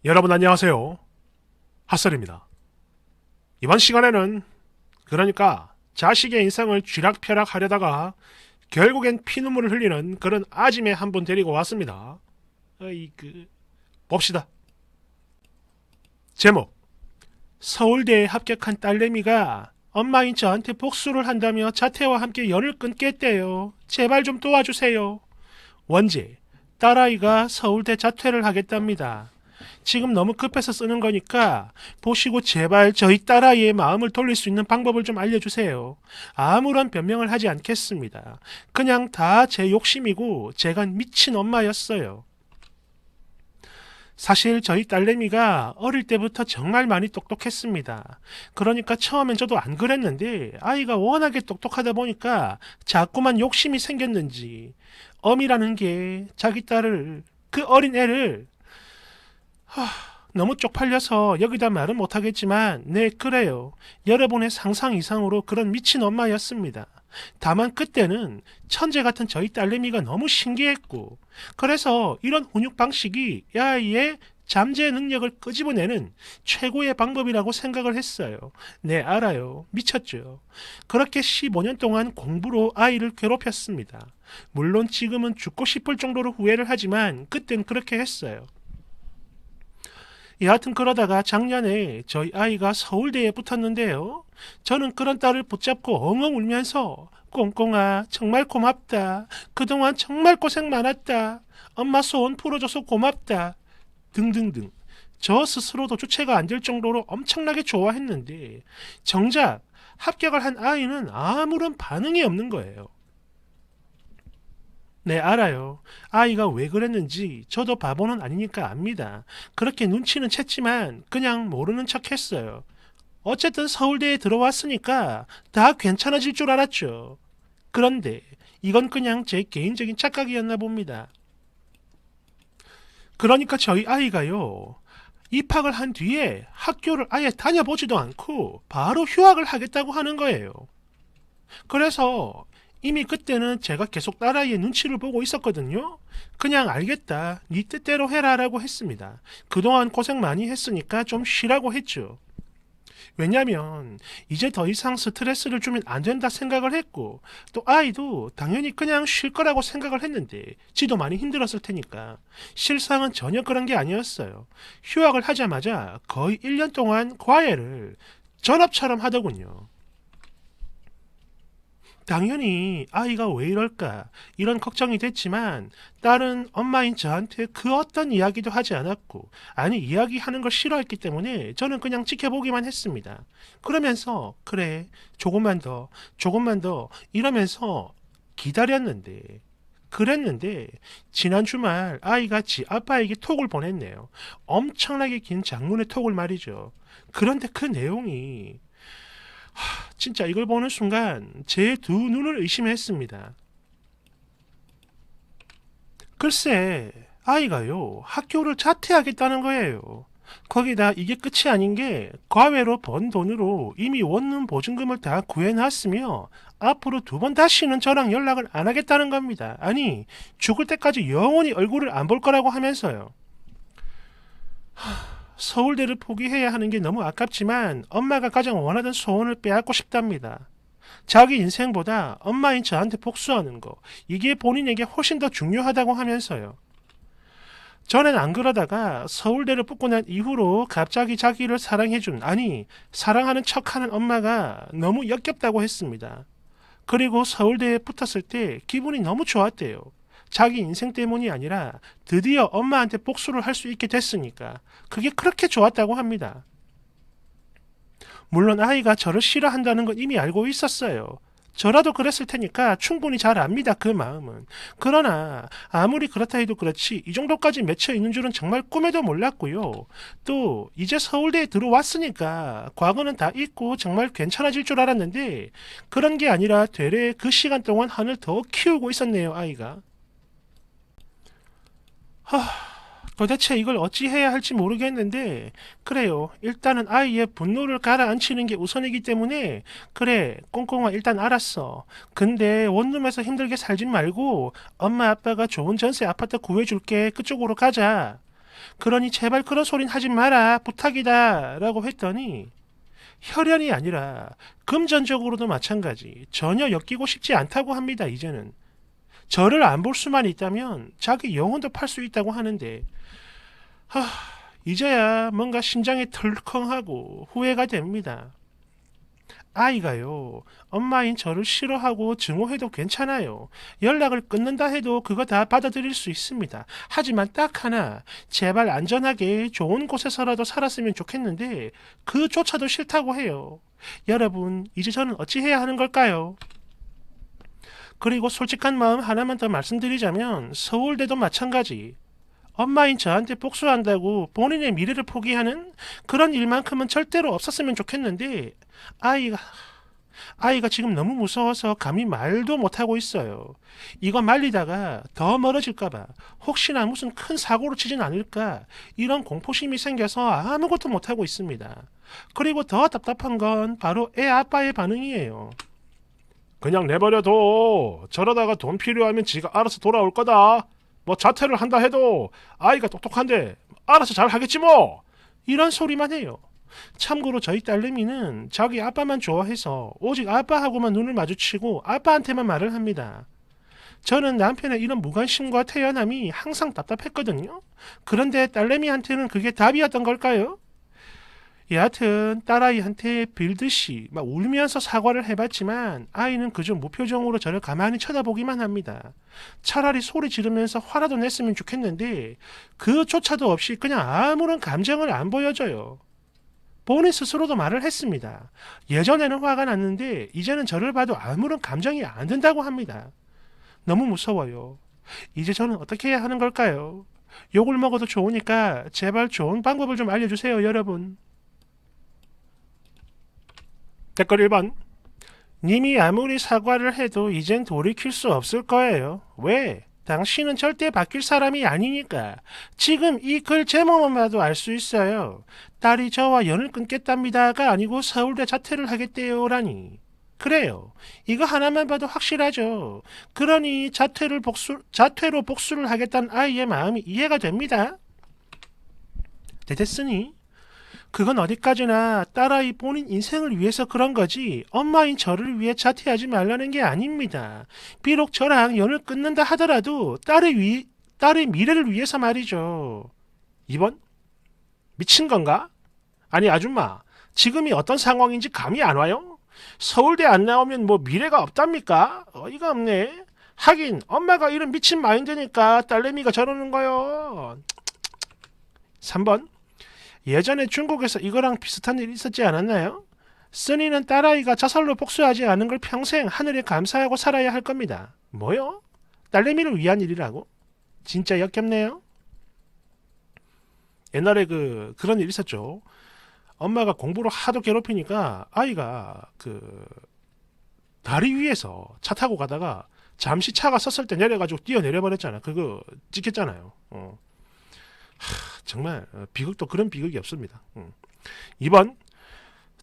여러분 안녕하세요. 핫설입니다. 이번 시간에는 그러니까 자식의 인생을 쥐락펴락 하려다가 결국엔 피눈물을 흘리는 그런 아짐에 한 분 데리고 왔습니다. 봅시다. 제목: 서울대에 합격한 딸내미가 엄마인 저한테 복수를 한다며 자퇴와 함께 연을 끊겠대요. 제발 좀 도와주세요. 원제: 딸아이가 서울대 자퇴를 하겠답니다. 지금 너무 급해서 쓰는 거니까 보시고 제발 저희 딸아이의 마음을 돌릴 수 있는 방법을 좀 알려주세요. 아무런 변명을 하지 않겠습니다. 그냥 다 제 욕심이고 제가 미친 엄마였어요. 사실 저희 딸내미가 어릴 때부터 정말 많이 똑똑했습니다. 그러니까 처음엔 저도 안 그랬는데 아이가 워낙에 똑똑하다 보니까 자꾸만 욕심이 생겼는지 엄이라는 게 자기 딸을, 그 어린 애를 너무 쪽팔려서 여기다 말은 못하겠지만 네 그래요. 여러분의 상상 이상으로 그런 미친 엄마였습니다. 다만 그때는 천재 같은 저희 딸내미가 너무 신기했고 그래서 이런 훈육 방식이 아이의 잠재 능력을 끄집어내는 최고의 방법이라고 생각을 했어요. 네 알아요. 미쳤죠. 그렇게 15년 동안 공부로 아이를 괴롭혔습니다. 물론 지금은 죽고 싶을 정도로 후회를 하지만 그땐 그렇게 했어요. 여하튼 그러다가 작년에 저희 아이가 서울대에 붙었는데요. 저는 그런 딸을 붙잡고 엉엉 울면서 꽁꽁아 정말 고맙다. 그동안 정말 고생 많았다. 엄마 소원 풀어줘서 고맙다. 등등등. 저 스스로도 주체가 안 될 정도로 엄청나게 좋아했는데 정작 합격을 한 아이는 아무런 반응이 없는 거예요. 네, 알아요. 아이가 왜 그랬는지 저도 바보는 아니니까 압니다. 그렇게 눈치는 챘지만 그냥 모르는 척 했어요. 어쨌든 서울대에 들어왔으니까 다 괜찮아질 줄 알았죠. 그런데 이건 그냥 제 개인적인 착각이었나 봅니다. 그러니까 저희 아이가요. 입학을 한 뒤에 학교를 아예 다녀보지도 않고 바로 휴학을 하겠다고 하는 거예요. 그래서 이미 그때는 제가 계속 딸아이의 눈치를 보고 있었거든요. 그냥 알겠다. 네 뜻대로 해라 라고 했습니다. 그동안 고생 많이 했으니까 좀 쉬라고 했죠. 왜냐면 이제 더 이상 스트레스를 주면 안 된다 생각을 했고 또 아이도 당연히 그냥 쉴 거라고 생각을 했는데 지도 많이 힘들었을 테니까 실상은 전혀 그런 게 아니었어요. 휴학을 하자마자 거의 1년 동안 과외를 전업처럼 하더군요. 당연히 아이가 왜 이럴까 이런 걱정이 됐지만 딸은 엄마인 저한테 그 어떤 이야기도 하지 않았고 아니 이야기하는 걸 싫어했기 때문에 저는 그냥 지켜보기만 했습니다. 그러면서 그래 조금만 더 이러면서 기다렸는데 그랬는데 지난 주말 아이가 지 아빠에게 톡을 보냈네요. 엄청나게 긴 장문의 톡을 말이죠. 그런데 그 내용이 진짜 이걸 보는 순간 제 두 눈을 의심했습니다. 글쎄, 아이가요, 학교를 자퇴하겠다는 거예요. 거기다 이게 끝이 아닌 게 과외로 번 돈으로 이미 원룸 보증금을 다 구해놨으며 앞으로 두 번 다시는 저랑 연락을 안 하겠다는 겁니다. 아니, 죽을 때까지 영원히 얼굴을 안 볼 거라고 하면서요. 서울대를 포기해야 하는 게 너무 아깝지만 엄마가 가장 원하던 소원을 빼앗고 싶답니다. 자기 인생보다 엄마인 저한테 복수하는 거, 이게 본인에게 훨씬 더 중요하다고 하면서요. 전엔 안 그러다가 서울대를 붙고 난 이후로 갑자기 자기를 사랑해준, 아니, 사랑하는 척하는 엄마가 너무 역겹다고 했습니다. 그리고 서울대에 붙었을 때 기분이 너무 좋았대요. 자기 인생 때문이 아니라 드디어 엄마한테 복수를 할 수 있게 됐으니까 그게 그렇게 좋았다고 합니다. 물론 아이가 저를 싫어한다는 건 이미 알고 있었어요. 저라도 그랬을 테니까 충분히 잘 압니다. 그 마음은. 그러나 아무리 그렇다 해도 그렇지 이 정도까지 맺혀 있는 줄은 정말 꿈에도 몰랐고요. 또 이제 서울대에 들어왔으니까 과거는 다 잊고 정말 괜찮아질 줄 알았는데 그런 게 아니라 되레 그 시간 동안 한을 더 키우고 있었네요. 아이가. 도대체 이걸 어찌 해야 할지 모르겠는데 그래요. 일단은 아이의 분노를 가라앉히는 게 우선이기 때문에 그래 꽁꽁아 일단 알았어. 근데 원룸에서 힘들게 살진 말고 엄마 아빠가 좋은 전세 아파트 구해줄게. 그쪽으로 가자. 그러니 제발 그런 소린 하지 마라. 부탁이다. 라고 했더니 혈연이 아니라 금전적으로도 마찬가지. 전혀 엮이고 싶지 않다고 합니다. 이제는. 저를 안 볼 수만 있다면 자기 영혼도 팔 수 있다고 하는데 이제야 뭔가 심장이 덜컹하고 후회가 됩니다. 아이가요, 엄마인 저를 싫어하고 증오해도 괜찮아요. 연락을 끊는다 해도 그거 다 받아들일 수 있습니다. 하지만 딱 하나, 제발 안전하게 좋은 곳에서라도 살았으면 좋겠는데 그조차도 싫다고 해요. 여러분, 이제 저는 어찌해야 하는 걸까요? 그리고 솔직한 마음 하나만 더 말씀드리자면 서울대도 마찬가지. 엄마인 저한테 복수한다고 본인의 미래를 포기하는 그런 일만큼은 절대로 없었으면 좋겠는데 아이가 지금 너무 무서워서 감히 말도 못하고 있어요. 이거 말리다가 더 멀어질까봐 혹시나 무슨 큰 사고로 치진 않을까 이런 공포심이 생겨서 아무것도 못하고 있습니다. 그리고 더 답답한 건 바로 애 아빠의 반응이에요. 그냥 내버려둬. 저러다가 돈 필요하면 지가 알아서 돌아올 거다. 뭐 자퇴를 한다 해도 아이가 똑똑한데 알아서 잘 하겠지 뭐. 이런 소리만 해요. 참고로 저희 딸내미는 자기 아빠만 좋아해서 오직 아빠하고만 눈을 마주치고 아빠한테만 말을 합니다. 저는 남편의 이런 무관심과 태연함이 항상 답답했거든요. 그런데 딸내미한테는 그게 답이었던 걸까요? 여하튼 딸아이한테 빌듯이 막 울면서 사과를 해봤지만 아이는 그저 무표정으로 저를 가만히 쳐다보기만 합니다. 차라리 소리 지르면서 화라도 냈으면 좋겠는데 그조차도 없이 그냥 아무런 감정을 안 보여줘요. 본인 스스로도 말을 했습니다. 예전에는 화가 났는데 이제는 저를 봐도 아무런 감정이 안 든다고 합니다. 너무 무서워요. 이제 저는 어떻게 해야 하는 걸까요? 욕을 먹어도 좋으니까 제발 좋은 방법을 좀 알려주세요, 여러분. 댓글 1번. 님이 아무리 사과를 해도 이젠 돌이킬 수 없을 거예요. 왜? 당신은 절대 바뀔 사람이 아니니까. 지금 이 글 제목만 봐도 알 수 있어요. 딸이 저와 연을 끊겠답니다가 아니고 서울대 자퇴를 하겠대요라니. 그래요. 이거 하나만 봐도 확실하죠. 그러니 자퇴로 복수를 하겠다는 아이의 마음이 이해가 됩니다. 됐으니 그건 어디까지나 딸아이 본인 인생을 위해서 그런 거지 엄마인 저를 위해 자퇴하지 말라는 게 아닙니다. 비록 저랑 연을 끊는다 하더라도 딸의 미래를 위해서 말이죠. 2번? 미친 건가? 아니 아줌마, 지금이 어떤 상황인지 감이 안 와요? 서울대 안 나오면 뭐 미래가 없답니까? 어이가 없네. 하긴 엄마가 이런 미친 마인드니까 딸내미가 저러는 거요. 3번. 예전에 중국에서 이거랑 비슷한 일 있었지 않았나요? 쓰니는 딸아이가 자살로 복수하지 않은 걸 평생 하늘에 감사하고 살아야 할 겁니다. 뭐요? 딸내미를 위한 일이라고? 진짜 역겹네요. 옛날에 그런 일 있었죠. 엄마가 공부를 하도 괴롭히니까 아이가 다리 위에서 차 타고 가다가 잠시 차가 섰을 때 내려가지고 뛰어내려 버렸잖아. 그거 찍혔잖아요. 정말 비극도 그런 비극이 없습니다. 2번.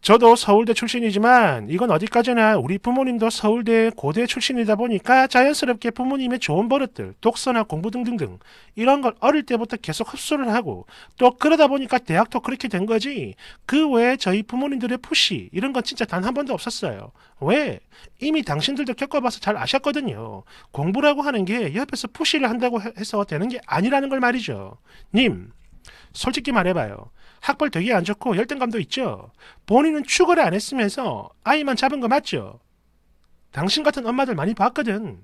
저도 서울대 출신이지만 이건 어디까지나 우리 부모님도 서울대 고대 출신이다 보니까 자연스럽게 부모님의 좋은 버릇들, 독서나 공부 등등등 이런 걸 어릴 때부터 계속 흡수를 하고 또 그러다 보니까 대학도 그렇게 된 거지. 그 외에 저희 부모님들의 푸시 이런 건 진짜 단 한 번도 없었어요. 왜? 이미 당신들도 겪어봐서 잘 아셨거든요. 공부라고 하는 게 옆에서 푸시를 한다고 해서 되는 게 아니라는 걸 말이죠. 님, 솔직히 말해봐요. 학벌 되게 안 좋고 열등감도 있죠. 본인은 축을 안 했으면서 아이만 잡은 거 맞죠? 당신 같은 엄마들 많이 봤거든.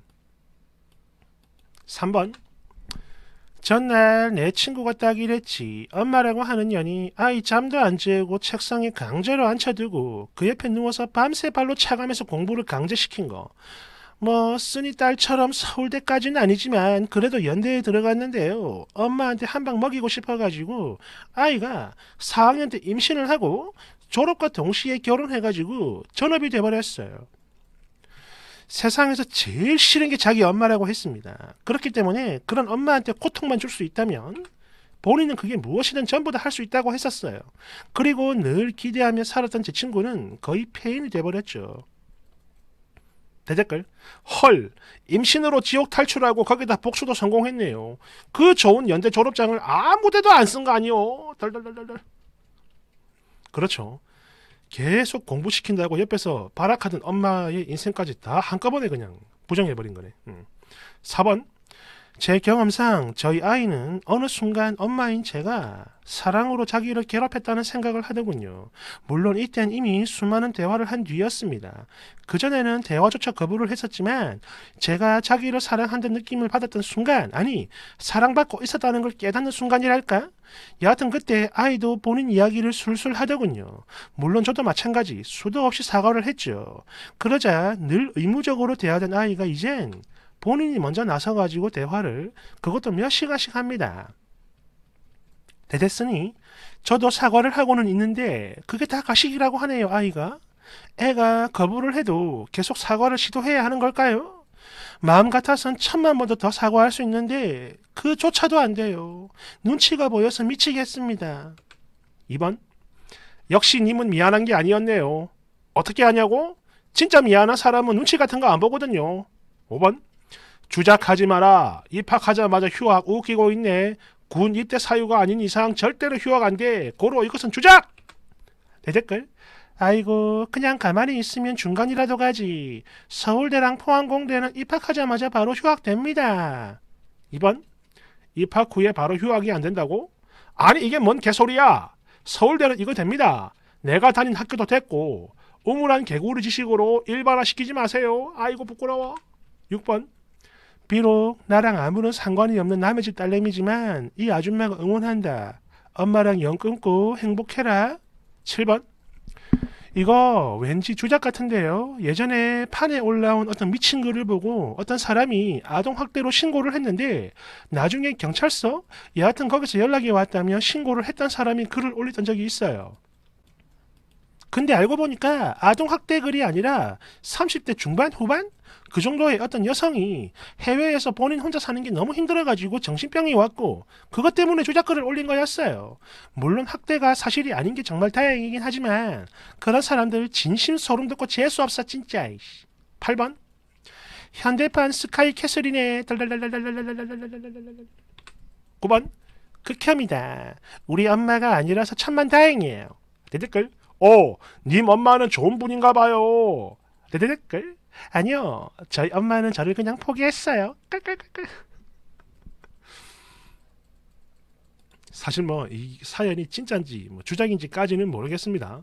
3번. 전날 내 친구가 딱 이랬지. 엄마라고 하는 년이 아이 잠도 안 재우고 책상에 강제로 앉혀두고 그 옆에 누워서 밤새 발로 차가면서 공부를 강제시킨 거. 뭐 쓰니 딸처럼 서울대까지는 아니지만 그래도 연대에 들어갔는데요. 엄마한테 한 방 먹이고 싶어가지고 아이가 4학년 때 임신을 하고 졸업과 동시에 결혼해가지고 전업이 돼버렸어요. 세상에서 제일 싫은 게 자기 엄마라고 했습니다. 그렇기 때문에 그런 엄마한테 고통만 줄 수 있다면 본인은 그게 무엇이든 전부 다 할 수 있다고 했었어요. 그리고 늘 기대하며 살았던 제 친구는 거의 폐인이 돼버렸죠. 대댓글. 헐, 임신으로 지옥 탈출하고 거기다 복수도 성공했네요. 그 좋은 연대 졸업장을 아무데도 안 쓴 거 아니요. 덜덜덜덜. 그렇죠. 계속 공부시킨다고 옆에서 발악하던 엄마의 인생까지 다 한꺼번에 그냥 부정해버린 거네. 4번. 제 경험상 저희 아이는 어느 순간 엄마인 제가 사랑으로 자기를 괴롭혔다는 생각을 하더군요. 물론 이땐 이미 수많은 대화를 한 뒤였습니다. 그전에는 대화조차 거부를 했었지만 제가 자기를 사랑한다는 느낌을 받았던 순간, 아니 사랑받고 있었다는 걸 깨닫는 순간이랄까? 여하튼 그때 아이도 본인 이야기를 술술 하더군요. 물론 저도 마찬가지 수도 없이 사과를 했죠. 그러자 늘 의무적으로 대하던 아이가 이젠 본인이 먼저 나서가지고 대화를 그것도 몇 시간씩 합니다. 대됐으니 저도 사과를 하고는 있는데 그게 다 가식이라고 하네요. 아이가. 애가 거부를 해도 계속 사과를 시도해야 하는 걸까요? 마음 같아선 1000만 번도 더 사과할 수 있는데 그조차도 안 돼요. 눈치가 보여서 미치겠습니다. 2번. 역시 님은 미안한 게 아니었네요. 어떻게 하냐고? 진짜 미안한 사람은 눈치 같은 거 안 보거든요. 5번. 주작하지 마라. 입학하자마자 휴학 웃기고 있네. 군 입대 사유가 아닌 이상 절대로 휴학 안 돼. 고로 이것은 주작! 대댓글. 아이고 그냥 가만히 있으면 중간이라도 가지. 서울대랑 포항공대는 입학하자마자 바로 휴학됩니다. 2번. 입학 후에 바로 휴학이 안 된다고? 아니 이게 뭔 개소리야. 서울대는 이거 됩니다. 내가 다닌 학교도 됐고 우물한 개구리 지식으로 일반화시키지 마세요. 아이고 부끄러워. 6번. 비록 나랑 아무런 상관이 없는 남의 집 딸내미지만 이 아줌마가 응원한다. 엄마랑 연 끊고 행복해라. 7번. 이거 왠지 주작 같은데요. 예전에 판에 올라온 어떤 미친 글을 보고 어떤 사람이 아동학대로 신고를 했는데 나중에 경찰서 여하튼 거기서 연락이 왔다며 신고를 했던 사람이 글을 올리던 적이 있어요. 근데 알고 보니까 아동학대 글이 아니라 30대 중반 후반? 그 정도의 어떤 여성이 해외에서 본인 혼자 사는 게 너무 힘들어가지고 정신병이 왔고 그것 때문에 조작글을 올린 거였어요. 물론 학대가 사실이 아닌 게 정말 다행이긴 하지만 그런 사람들 진심 소름 돋고 재수 없어 진짜. 8번. 현대판 스카이 캐슬이네. 9번. 극혐이다. 우리 엄마가 아니라서 천만 다행이에요. 대댓글. 님 엄마는 좋은 분인가 봐요. 대댓글. 아니요, 저희 엄마는 저를 그냥 포기했어요. 깔깔깔깔. 사실 뭐 이 사연이 진짜인지 뭐 주작인지까지는 모르겠습니다.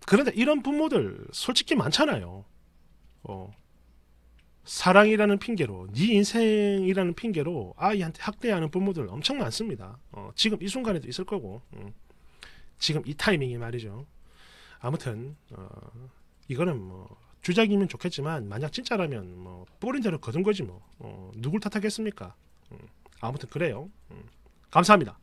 그런데 이런 부모들 솔직히 많잖아요. 사랑이라는 핑계로, 네 인생이라는 핑계로 아이한테 학대하는 부모들 엄청 많습니다. 지금 이 순간에도 있을 거고, 지금 이 타이밍이 말이죠. 아무튼 이거는 뭐 주작이면 좋겠지만 만약 진짜라면 뭐 뿌린 대로 거둔 거지 뭐 누굴 탓하겠습니까? 아무튼 그래요. 감사합니다.